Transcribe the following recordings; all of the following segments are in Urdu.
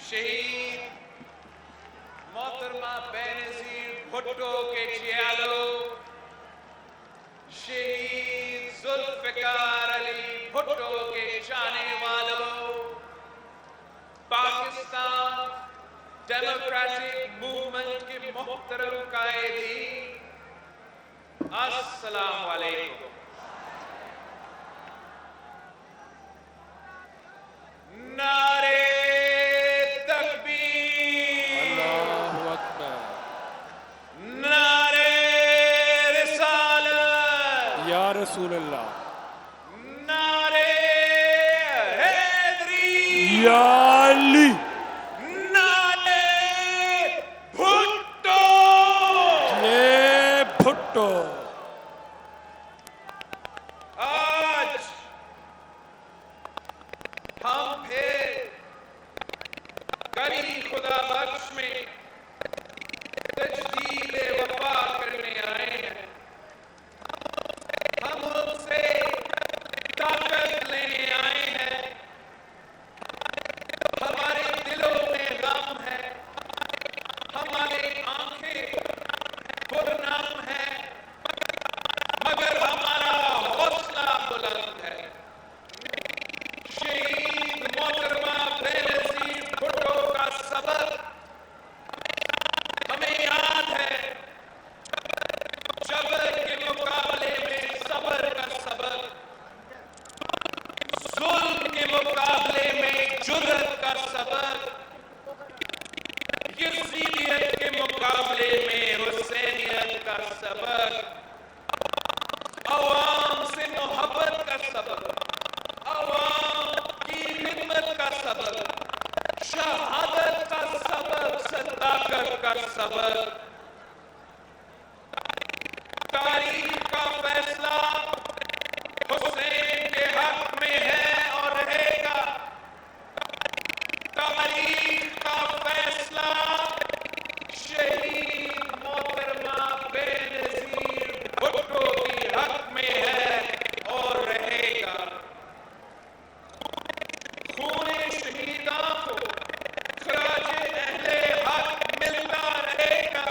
شہید محترمہ بینظیر بھٹو کے چیالو، شہید ذوالفقار علی بھٹو کے چاہنے والوں، پاکستان ڈیموکریٹک موومنٹ کے محترم قائدین، السلام علیکم۔ نعرے تکبیر، اللہ اکبر، نعرے رسالت، یا رسول اللہ، نعرے حیدری، یا علی، نعرے بھٹو۔ یہ بھٹو۔ آج ہم پھر گلی خدا بخش میں تجدید وفا کرنے آئے ہیں۔ ہم ان سے طاقت لینے آئے ہیں۔ ہمارے دلوں میں غم ہے، ہماری آنکھیں پرنم ہیں، مگر ہمارا حوصلہ بلند ہے۔ شہید محترمہ بینظیر بھٹو کا سبق ہمیں یاد ہے، جبر کے مقابلے میں صبر کا سبق، ظلم کے مقابلے میں جرأت کا سبق، یزیدیت کے مقابلے میں حسینیت کا سبق، عوام سے محبت کا سبق، عوام کی خدمت کا سبق، شہادت کا سبق، صداقت کا سبق۔ تاریخ کا فیصلہ حسین کے حق میں ہے اور رہے گا۔ تاریخ کا فیصلہ شہید محترمہ بینظیر بھٹو کے حق میں ہے اور رہے گا۔ خون شہیداں کو خراج اہل حق ملتا رہے گا۔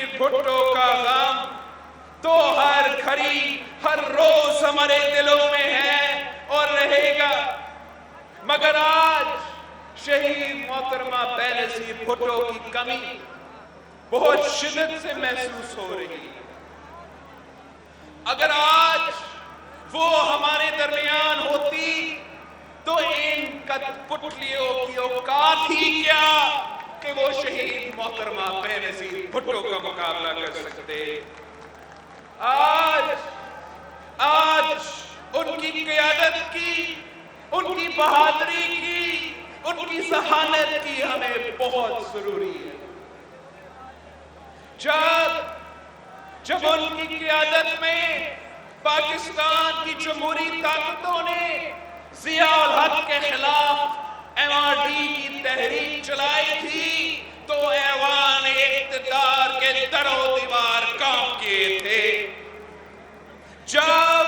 بینظیر بھٹو کا غم تو ہر گھڑی ہر روز ہمارے دلوں میں ہے اور رہے گا، مگر آج شہید محترمہ بینظیر بھٹو کی کمی بہت شدت سے محسوس ہو رہی ہے۔ اگر آج وہ ہمارے درمیان ہوتی تو ان کٹپٹلیوں کی اوقات ہی کیا کہ وہ شہید محترمہ بینظیر بھٹو کا مقابلہ کر سکتے۔ آج ان کی قیادت کی، ان کی بہادری کی، ان کی ذہانت کی ہمیں بہت ضروری ہے۔ جب ان کی قیادت میں پاکستان کی جمہوری طاقتوں نے ضیاء الحق کے خلاف MRD کی تحریک چلائی تھی تو ایوان اقتدار کے در و دیوار کام کیے تھے۔ جب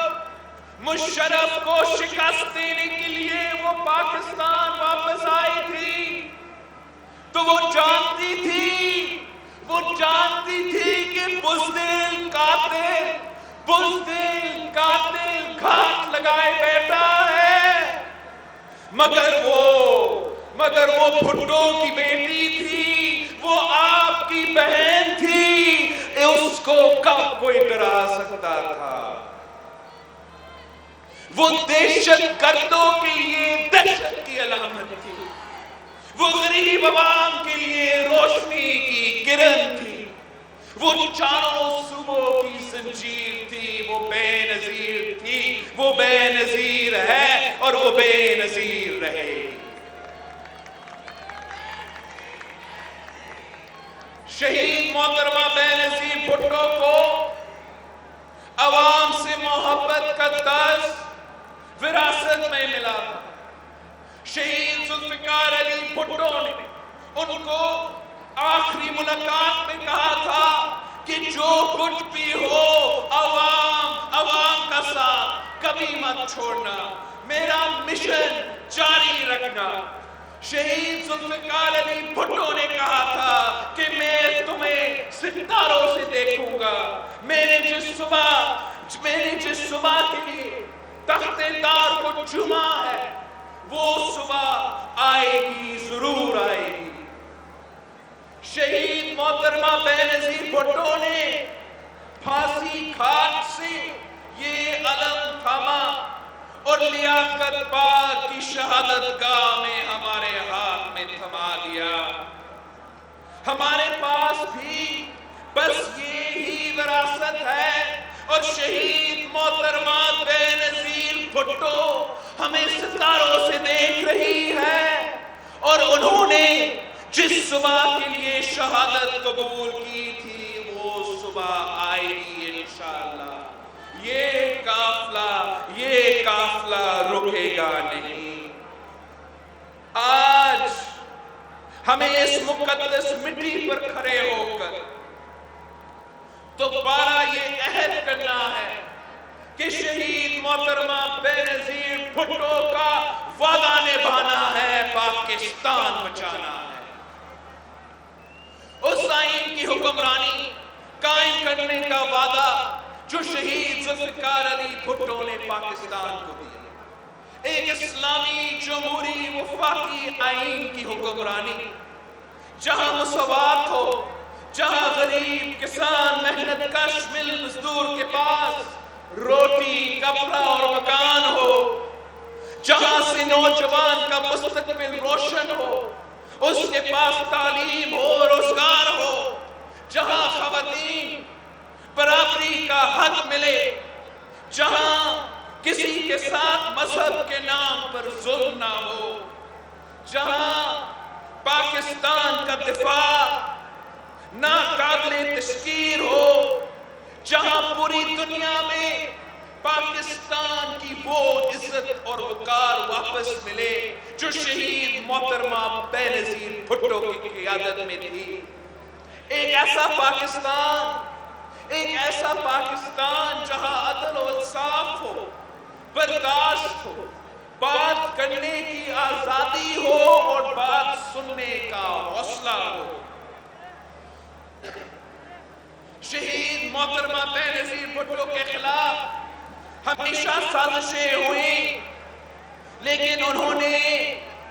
مشرف کو شکست دینے کے لیے وہ پاکستان واپس آئی تھی تو وہ جانتی تھی کہ بزدل قاتل گھات لگائے بیٹھا ہے، مگر وہ بھٹو کی بیٹی تھی، وہ آپ کی بہن تھی، اس کو کب کوئی ڈرا سکتا تھا؟ وہ دہشت گردوں کے لیے دہشت کی علامت تھی، وہ غریب عوام کے لیے روشنی کی کرن تھی، وہ چاروں صوبوں کی زنجیر تھی، وہ بے نظیر تھی، وہ بے نظیر ہے اور وہ بے نظیر رہے گی۔ شہید محترمہ بینظیر بھٹو کو عوام سے محبت کا درس وراثت میں ملا تھا۔ شہید ذوالفقار علی بھٹو نے ان کو آخری ملاقات میں کہا تھا کہ جو کچھ بھی ہو عوام کا ساتھ کبھی مت چھوڑنا، میرا مشن جاری رکھنا۔ شہید ذوالفقار علی بھٹو نے کہا تھا کہ میں تمہیں ستاروں سے دیکھوں گا، میں نے جس صبح کے لیے تخت دار کو چوما ہے وہ صبح آئے گی، ضرور آئے گی۔ شہید محترمہ بینظیر بھٹو نے پھانسی گھاٹ سے یہ علم تھاما اور لیاقت پاک کی شہادت گاہ میں ہمارے ہاتھ میں تھما لیا۔ ہمارے پاس بھی بس یہی وراثت ہے، اور شہید محترمہ بینظیر بھٹو ہمیں ستاروں سے دیکھ رہی ہے، اور انہوں نے جس صبح کے لیے شہادت قبول کی تھی وہ صبح آئے گی انشاءاللہ۔ یہ قافلہ رکے گا نہیں۔ آج ہمیں اس مقدس مٹی پر کھڑے ہو کر دوبارہ یہ عہد کرنا ہے کہ شہید محترمہ بینظیر بھٹو کا وعدہ نبھانا ہے، پاکستان بچانا ہے۔ اس آئین کی حکمرانی قائم کرنے کا وعدہ جو شہید ذوالفقار علی بھٹو نے پاکستان کو دیا، ایک اسلامی جمہوری وفاقی آئین کی حکمرانی، جہاں مساوات ہو، جہاں غریب کسان محنت کش مل مزدور کے پاس روٹی کپڑا اور مکان ہو، جہاں سے نوجوان کا مستقبل روشن ہو، اس کے پاس تعلیم ہو، روزگار ہو، جہاں خواتین برابری کا حق ملے، جہاں کسی کے ساتھ مذہب کے نام پر ظلم نہ ہو، جہاں پاکستان کا دفاع ناقابل تشکیر ہو، جہاں پوری دنیا میں پاکستان کی وہ عزت اور وقار واپس ملے جو شہید محترمہ بینظیر بھٹو کی قیادت میں تھی۔ ایک ایسا پاکستان جہاں عدل و انصاف ہو، برداشت ہو، بات کرنے کی آزادی ہو اور بات سننے کا حوصلہ ہو۔ سازشیں ہوئی، لیکن انہوں نے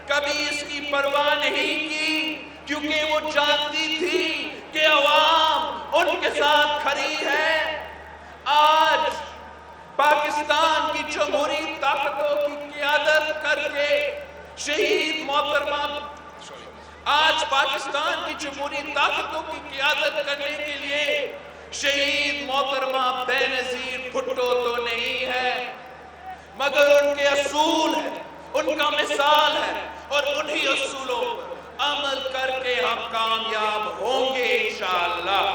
کبھی اس کی پرواہ نہیں کی، کیونکہ وہ جانتی تھی کہ عوام ان کے ساتھ کھڑی ہے۔ آج پاکستان کی جمہوری طاقتوں کی قیادت کر کے شہید محترمہ آج پاکستان کی جمہوری طاقتوں کی قیادت کرنے کے لیے شہید محترمہ بینظیر بھٹو تو نہیں ہے، مگر ان کے اصول ہے، ان کا مثال ہے، اور انہی اصولوں پر عمل کر کے ہم کامیاب ہوں گے انشاءاللہ۔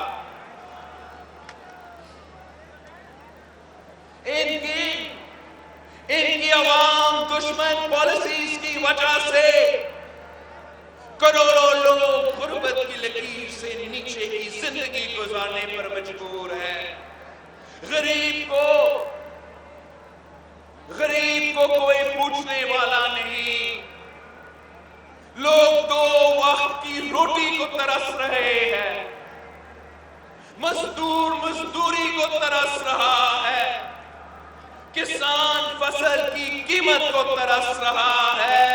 ان کی عوام دشمن پالیسیز کی وجہ سے کروڑوں لوگ غربت کی لکیر سے نیچے کی زندگی گزارنے پر مجبور ہے۔ غریب کو کوئی پوچھنے والا نہیں، لوگ 2 وقت کی روٹی کو ترس رہے ہیں، مزدور مزدوری کو ترس رہا ہے، کسان فصل کی قیمت کو ترس رہا ہے،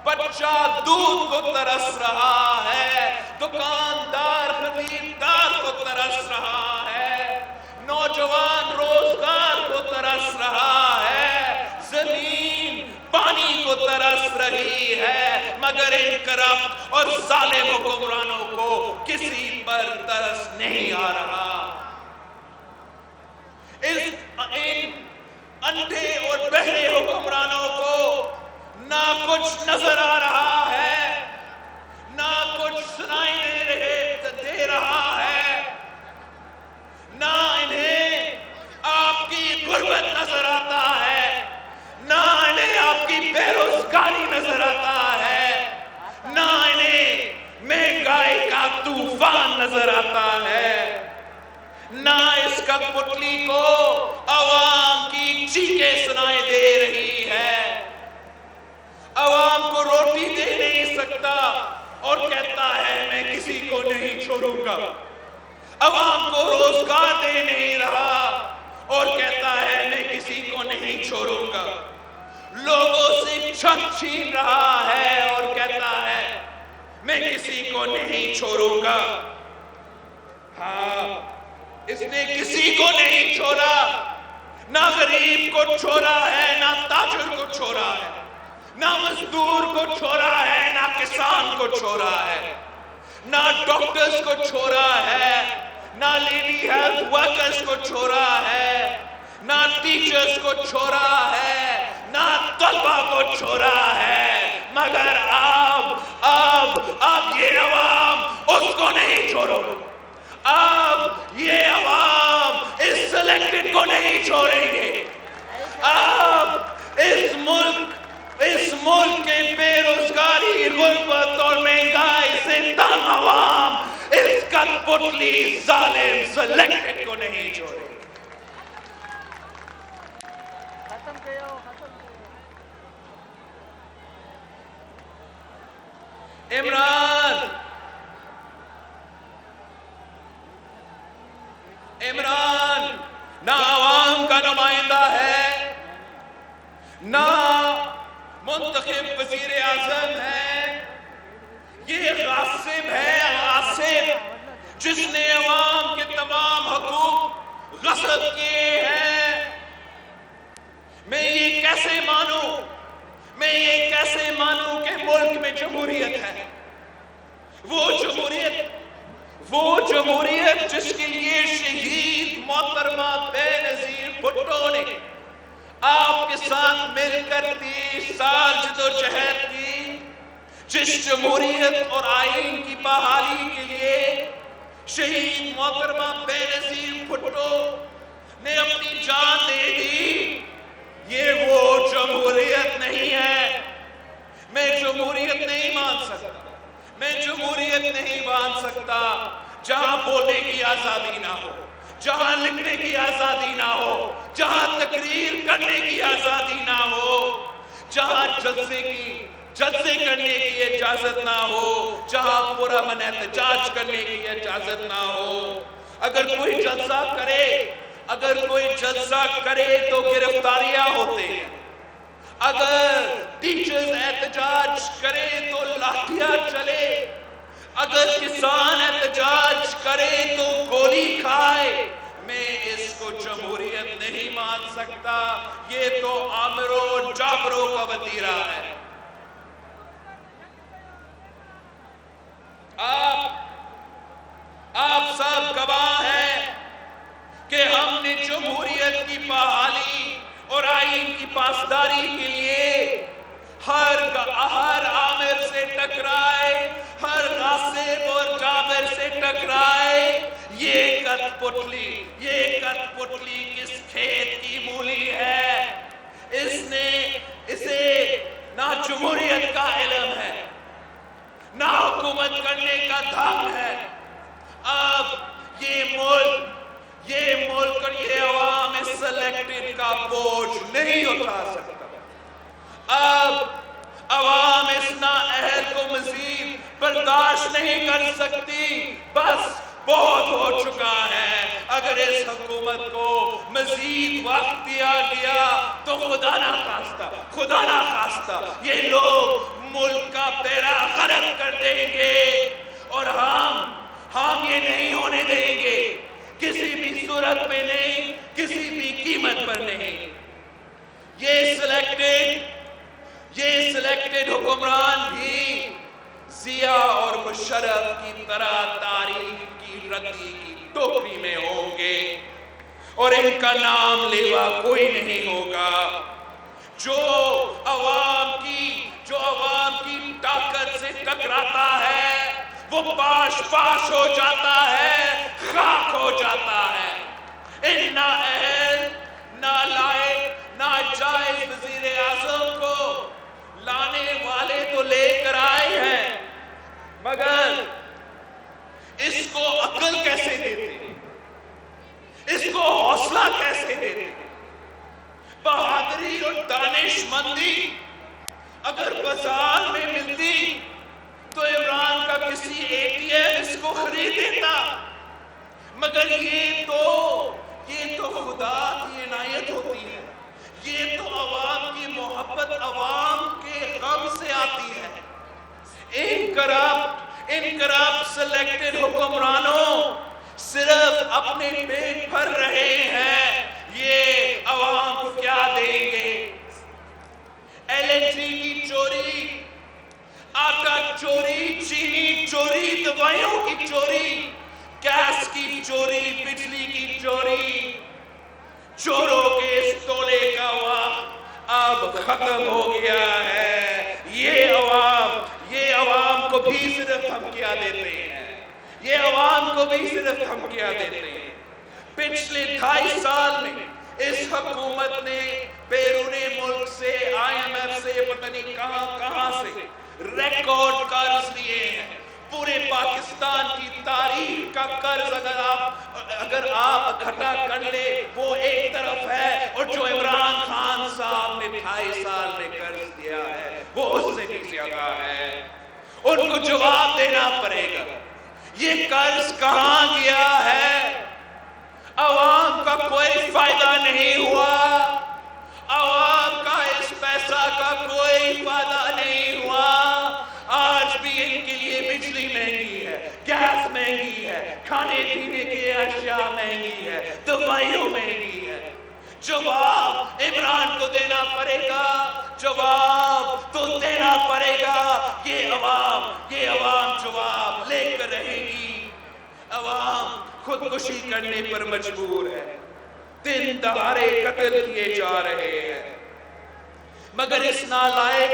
بچہ دودھ کو ترس رہا ہے، دکاندار خریدار کو ترس رہا ہے، نوجوان روزگار کو ترس رہا ہے، زمین پانی کو ترس رہی ہے، مگر ان کرپٹ اور ظالم حکمرانوں کو کسی پر ترس نہیں آ رہا۔ ان اندھے اور بہرے حکمرانوں کو نہ کچھ نظر آ رہا ہے، نہ کچھ سنائی دے رہا ہے، نہ انہیں آپ کی غربت نظر آتا ہے، نہ انہیں آپ کی بے روزگاری نظر آتا ہے، نہ انہیں مہنگائی کا طوفان نظر آتا ہے، نہ اس کٹپتلی کو عوام کی چیخیں سنائی دے رہی ہے۔ عوام کو روٹی دے نہیں سکتا اور کہتا ہے میں کسی کو نہیں چھوڑوں گا، عوام کو روزگار دے نہیں رہا اور کہتا ہے میں کسی کو نہیں چھوڑوں گا، لوگوں سے چھت چھین رہا ہے اور کہتا ہے میں کسی کو نہیں چھوڑوں گا۔ ہاں، اس نے کسی کو نہیں چھوڑا، نہ غریب کو چھوڑا ہے، نہ تاجر کو چھوڑا ہے، نہ مزدور کو چھوڑا ہے، نہ کسان کو چھوڑا ہے، نہ ڈاکٹرز کو چھوڑا ہے، نہ لیڈی ہیلتھ ورکرز کو چھوڑا ہے، نہ ٹیچرز کو چھوڑا ہے، نہ طلبہ کو چھوڑا ہے، مگر اب یہ عوام اس کو نہیں چھوڑو گے، اب یہ عوام اس سلیکٹڈ کو نہیں چھوڑیں گے، اب اس ملک کے بے روزگاری، غربت اور مہنگائی سے تنگ عوام اس کٹپتلی ظالم سلیکٹڈ کو نہیں چھوڑیں گے۔ عمران نہ عوام کا نمائندہ ہے، نہ منتخب وزیر اعظم ہے، یہ غاصب ہے، غاصب جس نے عوام کے تمام حقوق غصب کیے ہیں۔ میں یہ کیسے مانوں کہ ملک میں جمہوریت ہے، وہ جمہوریت جس کے لیے شہید محترمہ بینظیر بھٹو نے آپ کے ساتھ مل کر 30 سال جدوجہد کی، جس جمہوریت اور آئین کی بحالی کے لیے شہید محترمہ بینظیر بھٹو نے اپنی جان دے دی، یہ وہ جمہوریت نہیں ہے۔ میں جمہوریت نہیں مان سکتا جہاں بولنے کی آزادی نہ ہو، جہاں لکھنے کی آزادی نہ ہو، جہاں تقریر کرنے کی آزادی نہ ہو، جہاں جلسے کرنے کی اجازت نہ ہو، جہاں پرامن احتجاج کرنے کی اجازت نہ ہو۔ اگر کوئی جلسہ کرے اگر کوئی جلسہ کرے تو گرفتاریاں ہوتے ہیں، اگر ٹیچرز احتجاج کرے تو لاٹھیاں چلے، اگر کسان احتجاج کرے تو گولی کھائے۔ میں اس کو جمہوریت نہیں مان سکتا، یہ تو آمروں اور جابروں کا وتیرہ ہے۔ آپ سب گواہ ہیں کہ ہم نے جمہوریت کی بحالی اور آئین کی پاسداری کے لیے ہر عامر سے ٹکرائے، ہر غاصب اور جابر سے ٹکرائے۔ یہ کت پتلی کس کھیت کی مولی ہے؟ اسے نہ جمہوریت کا علم ہے، نہ حکومت کرنے کا دھم ہے۔ اب یہ ملک اور یہ عوام اس سلیکٹڈ کا بوجھ نہیں اٹھا سکتا۔ اب عوام اس نااہل کو مزید برداشت نہیں کر سکتی، بس بہت ہو چکا ہے۔ اگر اس حکومت کو مزید وقت دیا گیا تو خدا نہ خواستہ یہ لوگ ملک کا بیڑا غرق کر دیں گے، اور ہم یہ نہیں ہونے دیں گے، کسی بھی صورت میں نہیں، کسی بھی قیمت پر نہیں۔ یہ سلیکٹڈ حکمران بھی ضیاء اور مشرف کی طرح تاریخ کی رتی کی ٹوکری میں ہوں گے، اور ان کا نام لیوا کوئی نہیں ہوگا۔ جو عوام کی طاقت سے ٹکراتا ہے وہ پاش ہو جاتا ہے، خاک ہو جاتا ہے۔ ان نااہل، نالائق، ناجائز وزیر اعظم کو لانے والے تو لے کر آئے ہیں، مگر اس کو عقل کیسے دیتے، اس کو حوصلہ کیسے دیتے؟ بہادری اور دانش مندی اگر بازار میں ملتی تو عمران کا کسی ATM اس کو خرید دیتا، مگر یہ تو خدا کی عنایت ہوتی ہے، یہ تو عوام کی محبت، عوام کے غم سے آتی ہے۔ ان کرپٹ سلیکٹڈ حکمرانوں صرف اپنے پیٹ بھر رہے ہیں، یہ عوام کو کیا دیں گے؟ LNG کی چوری، آٹا چوری، چینی چوری، دوائیوں کی چوری، گیس کی چوری، بجلی کی چوری، چوروں کے اس ٹولے کا وقت اب ختم ہو گیا ہے۔ یہ عوام کو بھی صرف دھمکیاں دیتے ہیں، یہ عوام کو بھی صرف دھمکیاں دیتے ہیں۔ پچھلے 2.5 سال میں اس حکومت نے بیرون ملک سے، IMF سے، پتہ نہیں کہاں سے ریکارڈ قرض لیے ہیں۔ پورے پاکستان کی تاریخ کا قرض اگر آپ اکٹھا کر لے وہ ایک طرف ہے، اور جو عمران خان صاحب نے 2.5 سال میں قرض دیا ہے وہ اس سے بھی زیادہ ہے۔ ان کو جواب دینا پڑے گا، یہ قرض کہاں گیا ہے؟ عوام کا کوئی فائدہ نہیں ہوا، عوام کا اس پیسہ کا کوئی فائدہ نہیں ہوا۔ آج بھی ان کے لیے بجلی مہنگی ہے، گیس مہنگی ہے، کھانے پینے کی اشیاء مہنگی ہے، دوائیوں مہنگی ہے۔ جواب عمران کو دینا پڑے گا، جواب تو دینا پڑے گا۔ یہ عوام جواب لے کر رہے گی۔ عوام خودکشی کرنے پر مجبور ہے، دن دہاڑے قتل کیے جا رہے ہیں، مگر اس نالائق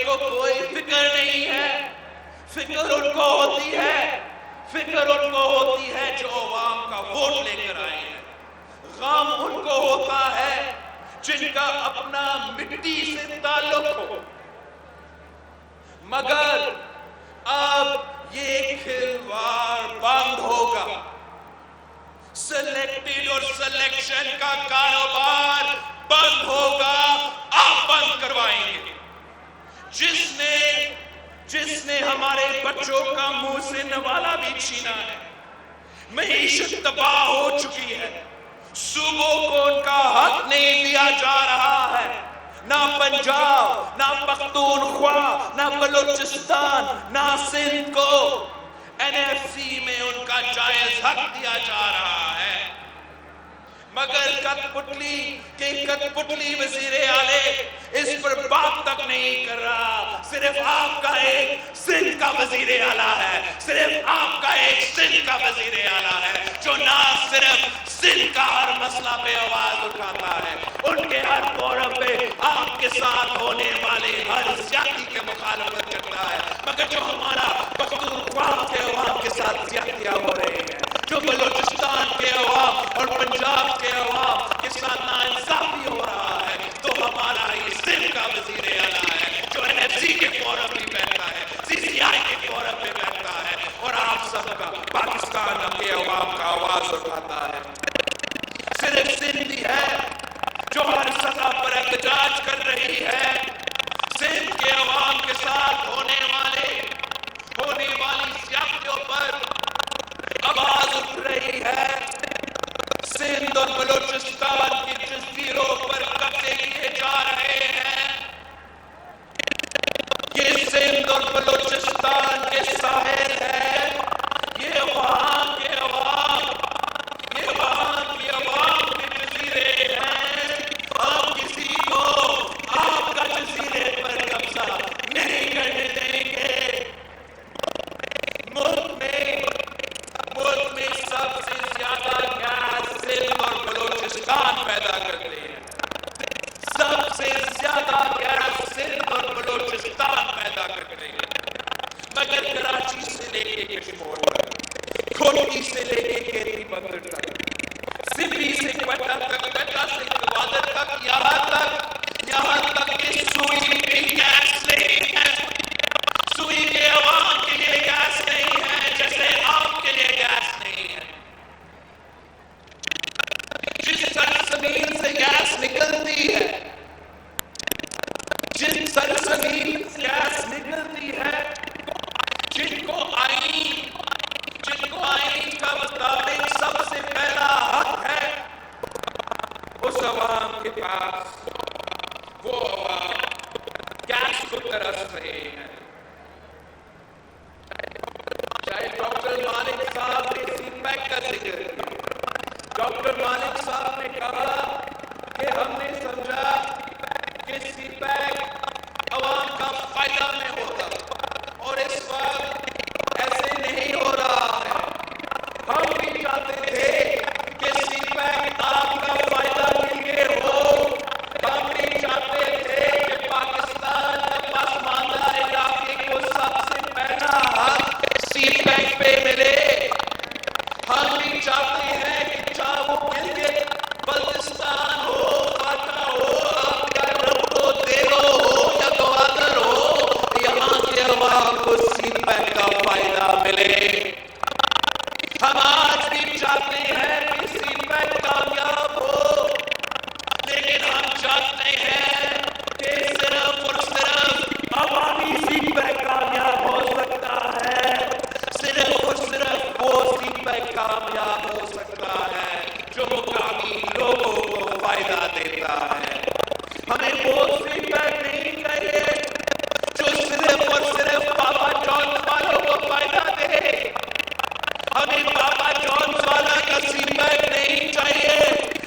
کو کوئی فکر نہیں ہے۔ فکر ان کو ہوتی ہے جو عوام کا ووٹ لے کر آئے ہیں، غم ان کو ہوتا ہے جن کا اپنا مٹی سے تعلق ہو۔ مگر اب یہ کھلواڑ بند ہوگا، سلیکٹڈ اور سلیکشن کا کاروبار بند ہوگا، آپ بند کروائیں گے۔ جس نے ہمارے بچوں کا منہ سے نوالا بھی چھینا ہے، معیشت تباہ ہو چکی ہے، صوبوں کو ان کا حق نہیں دیا جا رہا ہے، نہ پنجاب، نہ پختونخوا، نہ بلوچستان، نہ سندھ کو NFC میں ان کا جائز حق دیا جا رہا ہے۔ مگر کٹ پتلی وزیر اعلی اس پر بات تک نہیں کر رہا۔ صرف آپ کا ایک سندھ کا وزیر اعلی ہے، صرف آپ کا ایک سندھ کا وزیر اعلی ہے جو نہ صرف سندھ کا ہر مسئلہ پہ آواز اٹھاتا ہے، ان کے ہر فورم پہ آپ کے ساتھ ہونے والے ہر زیادتی کے مخالفت کرتا ہے، مگر جو ہمارا پختونخوا کے عوام کے ساتھ زیادتیاں ہو رہی ہیں، جو بلوچستان کے عوام اور پنجاب کے عوام کے ساتھ ناانصافی ہو رہا ہے، تو ہمارا یہ سندھ کا وزیر اعلیٰ ہے جو NFC کے فورم پہ بیٹھا ہے، CCI کے فورم پہ بیٹھا ہے اور آپ سب کا پاکستان کے عوام کا آواز اٹھاتا ہے۔ صرف سندھ ہی ہے جو ہر سطح پر احتجاج کر رہی ہے، سندھ کے عوام کے ساتھ ہونے والی زیادتیوں پر آواز اٹھ رہی ہے۔ سندھ اور بلوچستان کی جزیروں پر قبضے کیے جا رہے ہیں، یہ سندھ اور بلوچستان کے ساحل ہے، یہ وہاں کے عوام کے جزیرے ہیں۔ آپ کسی کو آپ کا جزیرے پر قبضہ نہیں کرنے دیں گے۔ ملک میں سب سے زیادہ گیس سندھ اور بلوچستان پیدا کرتے ہیں، سب سے زیادہ گیس سندھ اور بلوچستان پیدا کرتے ہیں، مگر کراچی سے لے کے کشمیر تک، کھوٹی سے لے کے کیری پتھر تک، سپی سے کوئٹہ تک، کوئٹہ سے گوادر تک، یہاں تک کہ سوئی میں گیس نہیں ہے، سوئی کے عوام کے لیے گیس نہیں ہے جیسے آپ کے لیے گیس نہیں ہے۔ جس سرزمین سے گیس نکلتی ہے، جن سرزمین سے گیس نکلتی ہے، جن کو آئین کا مطابق سب سے پہلا حق ہے، اس عوام کے پاس وہ عوام گیس کو ترس رہے ہیں۔ چاہے ڈاکٹر مالک صاحب نے سی پیک کا ذکر کیا، ڈاکٹر مالک صاحب نے کہا کہ ہم نے سمجھا کہ سی پیک عوام کا فائدہ میں ہوگا، اور اس وقت ایسے نہیں ہو رہا ہے۔ ہم بھی چاہتے تھے کہ سی پیک آپ کا فائدہ کے لیے ہو، ہم بھی چاہتے تھے کہ پاکستان کا پسماندہ علاقے کو سب سے پہلا حق سی پیک پہ ملے۔ ہم بھی چاہتے ہیں کہ چاہے وہ گلگت بلتستان ہو، فاٹا ہو، آپ کا رنگو دیرو ہو یا گوادر ہو، یہاں کے عوام کو سی پیک کا فائدہ ملے۔ ہم آج بھی چاہتے ہیں کہ سی پیک کامیاب ہو، لیکن ہم چاہتے ہیں کہ صرف اور صرف عوامی سی پیک کامیاب ہو سکتا ہے، صرف اور صرف وہ سی پیک کامیاب ہو سکتا ہے جو مقامی لوگوں کو فائدہ دیتا ہے۔ ہمیں وہ سی پیک نہیں چاہیے جو صرف اور صرف بابا جان والوں کو فائدہ دے، ہمیں بابا جان والا کا سی پیک نہیں چاہیے،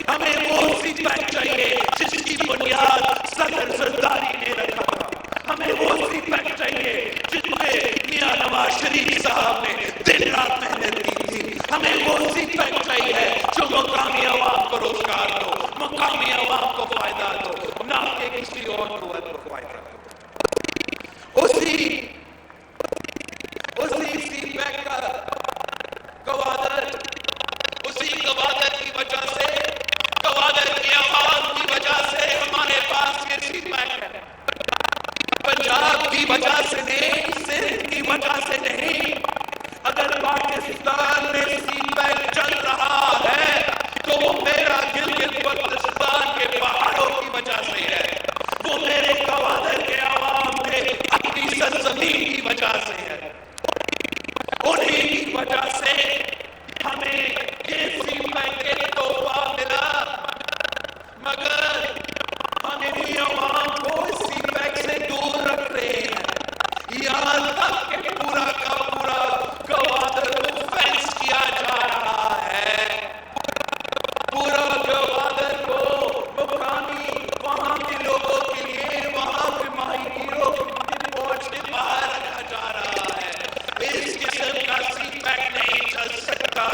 ہمیں وہ سی پیک چاہیے جس کی بنیاد صدر زرداری نے رکھا تھا، ہمیں وہ سی پیک چاہیے جس میں میاں نواز شریف صاحب نے دن رات محنت کی تھی، ہمیں وہ سی پیک چاہیے جو مقامی عوام کو روزگار دو، مقامی عوام کو فائدہ دو، نہ کہ کسی اور قوت کو فائدہ دو۔ اسی سی پیک کا گوادر کی وجہ سے، گوادر کے عوام کی وجہ سے ہمارے پاس یہ سی پیک ہے، پنجاب کی وجہ سے نہیں، سندھ کی وجہ سے نہیں۔ اگر پاکستان میں سی پیک چل رہا ہے تو وہ میرا گلگت بلتستان کے پہاڑوں کی وجہ سے ہے، وہ میرے گوادر کے عوام کے اپنی سرزمین کی وجہ سے ہے، انہی کی وجہ سے ہمیں ہمیں یہ فیڈبیک ایک تحفہ ملا، مگر ہم انہی عوام کو اس فیڈبیک سے دور رکھ رہے ہیں، یہاں تک کہ پورا کا پورا گوادر کو فینس کیا جا رہا ہے، پورا گوادر کو مقامی وہاں کے لوگوں کے لیے، وہاں کے ماہی گیروں کے پہنچ سے باہر رکھا جا رہا ہے۔ اس قسم کا فیڈ بیک نہیں چل سکتا،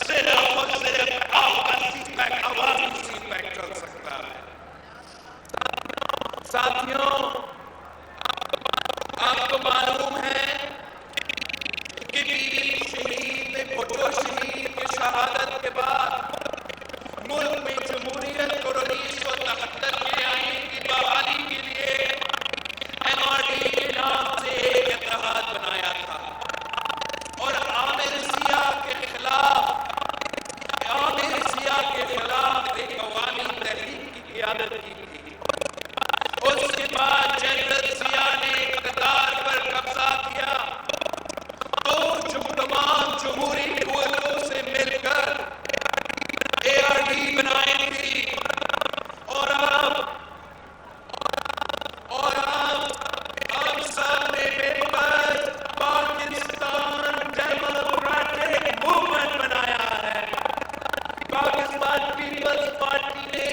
صرف اور صرف آپ کا فیڈ بیک، عوامی فیڈ بیک چل سکتا ہے۔ ساتھیوں، آپ کو معلوم ہے کہ بیوی شہید بھٹو شہید کی شہادت کے بعد ملک میں جمہوریت اور 1973 کے آئین کی بحالی کے لیے MRD کے نام سے ایک اتحاد بنایا تھا اور عامر سیاہ کے خلاف ایک عوامی تحریک کی قیادت کی تھی۔ اس کے بعد جنرل ضیاء نے اقتدار پر قبضہ کیا تو تمام جمہوری قوتوں سے مل کر ARD بنائی تھی، اور اب سب نے مل کر پاکستان ڈیموکریٹک موومنٹ بنایا ہے۔ پاکستان پیپلز پارٹی نے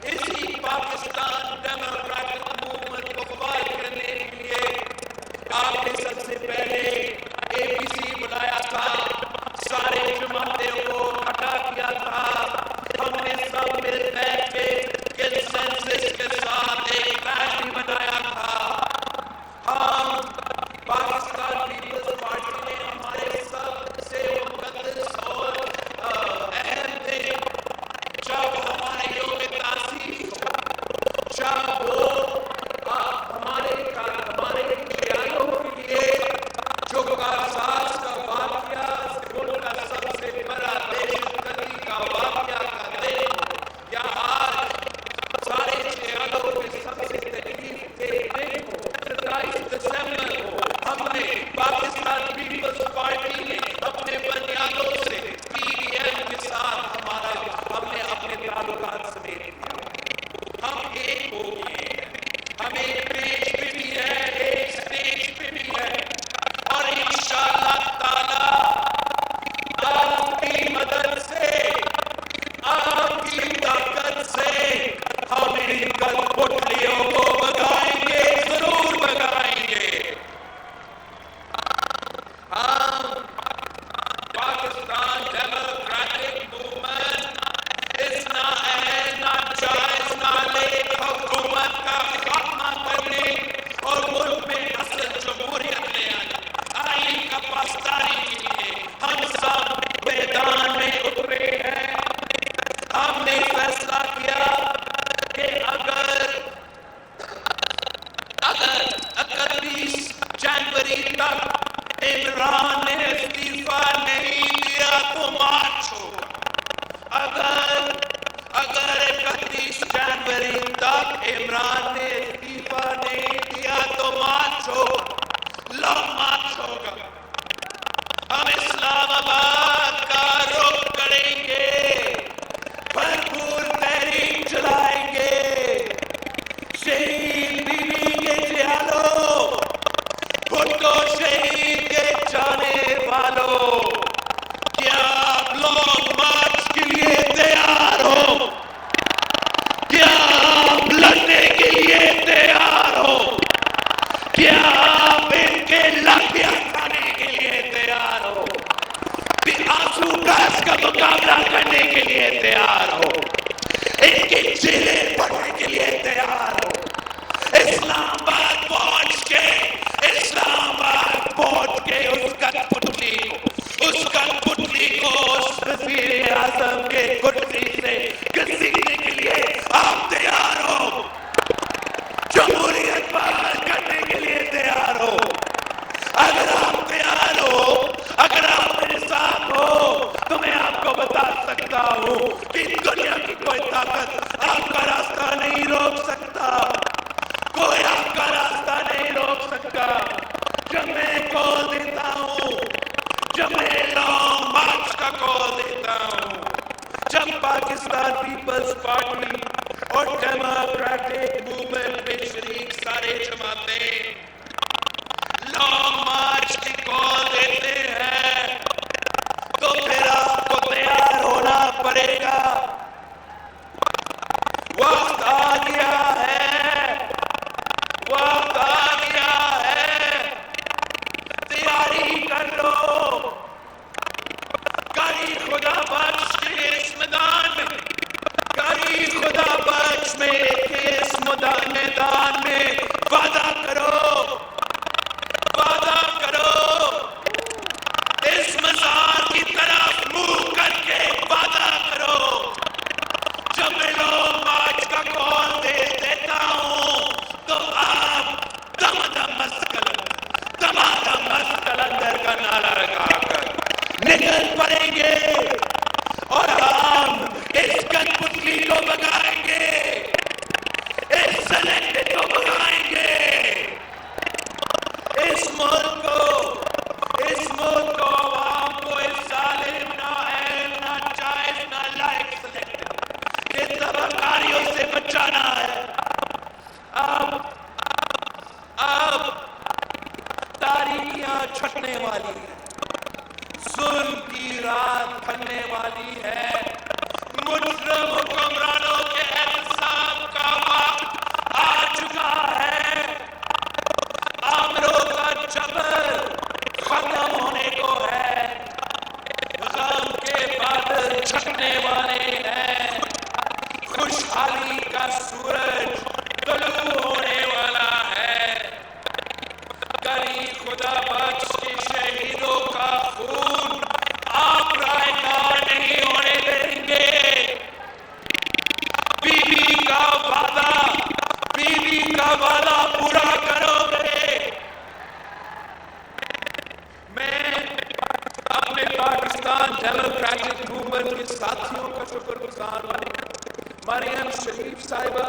اسی پاکستان ڈیموکریٹک موومنٹ کو فائٹ کرنے کے لیے آپ نے سب سے پہلے ABC بلایا تھا، سارے جماعتوں کو اکٹھا کیا تھا، ہم نے سب مل بیٹھ کے کنسنسس کے ساتھ ایک پارٹی بنایا تھا۔ ہم پاکستان پیپلز پارٹی نے ہمارے سب سے مقدس اور اہم دن جب ہمارے یوم تاسیس ہو، جب وہ ہمارے خیالوں کے لیے جو آساس کا واقعہ، ملک کا سب سے بڑا دہشت گردی کا واقعہ کا دن ہو، یا آج سارے خیالوں کے سب سے تکلیف دہ دن ہو، 27 دسمبر کو ہم نے پاکستان پیپلز پارٹی نے اپنے بنیادوں سے PDM کے ساتھ ہم نے اپنے تعلقات سمیٹ دیا، ہم ایک ہو گئے ہیں، ہم ایک پیج پہ بھی ہے، ایک سٹیج پہ بھی ہے، اور انشاءاللہ تعالی آپ کی مدد سے، آپ کی طاقت سے ہم ان کٹھلیوں کو بگائیں گے، ضرور بگائیں گے۔ ہم پاکستان ڈیموکریٹک موومنٹ اس نااہل، ناجائز، نالائق حکومت کا خاتمہ کرنے اور ملک میں اصل جمہوریت لے آئین کا پاسداری کے لیے ہم سب میدان میں اترے ہیں۔ ہم نے فیصلہ کیا کہ اگر 31 جنوری تک عمران نے استعفیٰ نہیں دیا تو مارچ ہوگا، اگر 31 جنوری تک عمران نے استعفیٰ نہیں دیا تو مارچ ہوگا، لانگ مارچ ہوگا۔ ہم اسلام آباد کا رخ کریں گے، بھرپور تحریک چلائیں گے۔ شہید بیوی کے جھیالوں، بھٹو شہید کے جانے والوں، کیا آپ لانگ مارچ کے لیے تیار ہو؟ کیا آپ لڑنے کے لیے تیار ہو؟ کیا آپ ان کے لاٹھیاں کھانے کے لیے تیار ہو؟ آنسو گیس کا مقابلہ کرنے کے لیے تیار ہو؟ ان کی جیلیں پڑھنے کے لیے تیار ہو؟ اسلام آباد پہنچ کے اس کٹپتلی کو اس وزیر اعظم کے کٹری سے گھسیٹنے کے لیے آپ تیار ہو؟ جمہوریت بحال کرنے کے لیے تیار ہو؟ اگر آپ تیار ہو، اگر آپ میرے ساتھ ہو تو میں آپ کو بتا سکتا ہوں کہ دنیا کی کوئی طاقت آپ کا راستہ نہیں روک سکتا، کوئی آپ کا راستہ نہیں روک سکتا۔ جب میں کال دیتا ہوں، جب میں لانگ مارچ کا کا کال دیتا ہوں. جب پاکستان پیپلز پارٹی اور ڈیموکریٹک موومنٹ میں شریک سارے جماعتیں لانگ مارچ کی کال دیتے ہیں تو پھر آپ کو تیار ہونا پڑے گا. وقت آ گیا ہے، وقت آ گیا ہے، تیاری کر لو. کری خدا بخش کے اس میدان میں، کری خدا بخش میں اس میدان میں وعدہ کرو، وعدہ کرو. اس مزار کی طرف منہ کر کے وعدہ کرو. جب میں لوگ مارچ کا کال دے دیتا ہوں تو آپ دم مسکل اندر کا نعرہ لگا کر نکل پڑیں گے اور ہم اس کن پتلی کو بگائیں گے، اس سلیکٹ کو بگائیں گے. اس ملک کو عوام کو اس ظالم نااہل ناجائز نالائق سلیکٹ کے طبقاریوں سے بچانا ہے. اب تاریکیاں چھٹنے والی ہیں، ظلم کی رات کھلنے والی ہے. مجرم حکمرانوں کے احتساب کا وقت آ چکا ہے. آمروں کا جبر ختم ہونے کو ہے، غم کے بادل چھٹنے والے ہیں، خوشحالی کا سورج طلوع ہونے والا ہے. کری خدا بخش کے شہیدوں کا خون آپ رائے دار نہیں ہونے دیں گے. بیوی کا وعدہ پورا کرو گے. میں اپنے پاکستان ڈیموکریٹک موومنٹ کے ساتھیوں کا شکر گزار ہوں. مریم شریف صاحبہ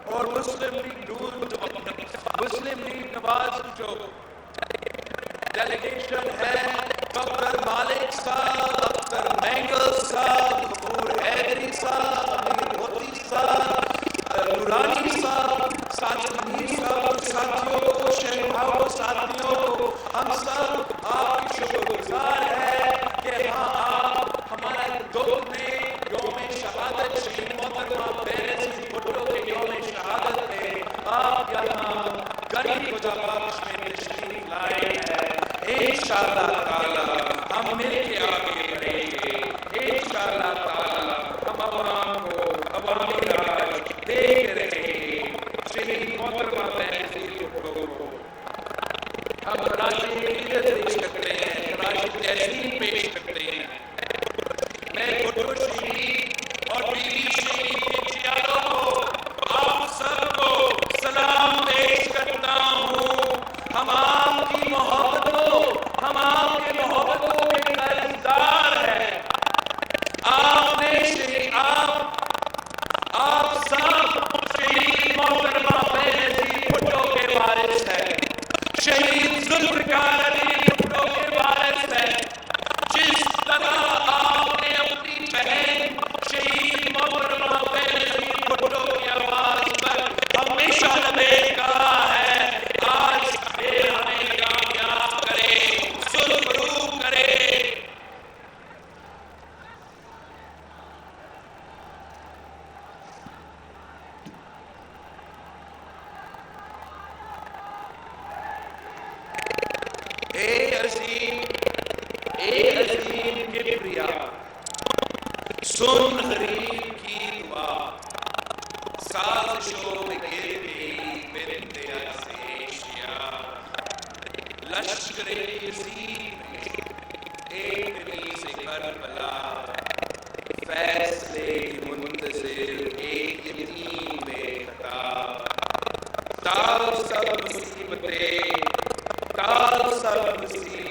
اور مسلم لیگ نواز کی جو ڈیلیگیشن ہے، ڈاکٹر مالک صاحب، ڈاکٹر مینگل صاحب، غفور حیدری صاحب، امیر ہوتی صاحب، نورانی صاحب، ساجد منیر صاحب، ساتھیوں کو، شہنشاہوں ساتھیوں کو، ہم سب آپ کی شکر گزار ہے کہ آپ ہمارا دور میں یوم شہادت شہید محترمہ بینظیر بھٹو کے یوم شہادت میں آپ یہاں گری خدا بخش میں تشریف لائے ہیں. انشاءاللہ تعالی ہم مل کے آگے بڑھیں گے. انشاءاللہ تعالی ہم عوامی راج دیکھ رہے ہیں. شہید محترمہ بینظیر بھٹو کو ہم راشد پیش کرتے ہیں، راشد تحسین پیش کرتے ہیں. میں بھٹو شہید اور بیوی شہید کے چیالوں کو، آپ سب کو سلام پیش کرتا ہوں. ہم آپ کی محبتوں، ہم آپ کے محبتوں کے قرضدار ہیں. آپ سب شہید محترمہ بینظیر بھٹو کے وارث ہیں، شہید ذوالفقار علی بھٹو کے وارث ہیں. جس طرح آپ نے اپنی بہن شہید محترمہ بینظیر بھٹو کی آواز پر ہمیشہ لبیک کہا ہے، آج پھر ہمیں کامیاب کرے، سرخرو کرے. اے عظیم کبریا، سن غریب کی دعا، سازشوں میں گر گئی بنت عزیشیا. لشکر یزید میں ایک کنیز کربلا، فیصلے کی منتظر ایک یتیم بے خطا. تاؤ سب مصیبتیں، تاؤ سب مصیبتیں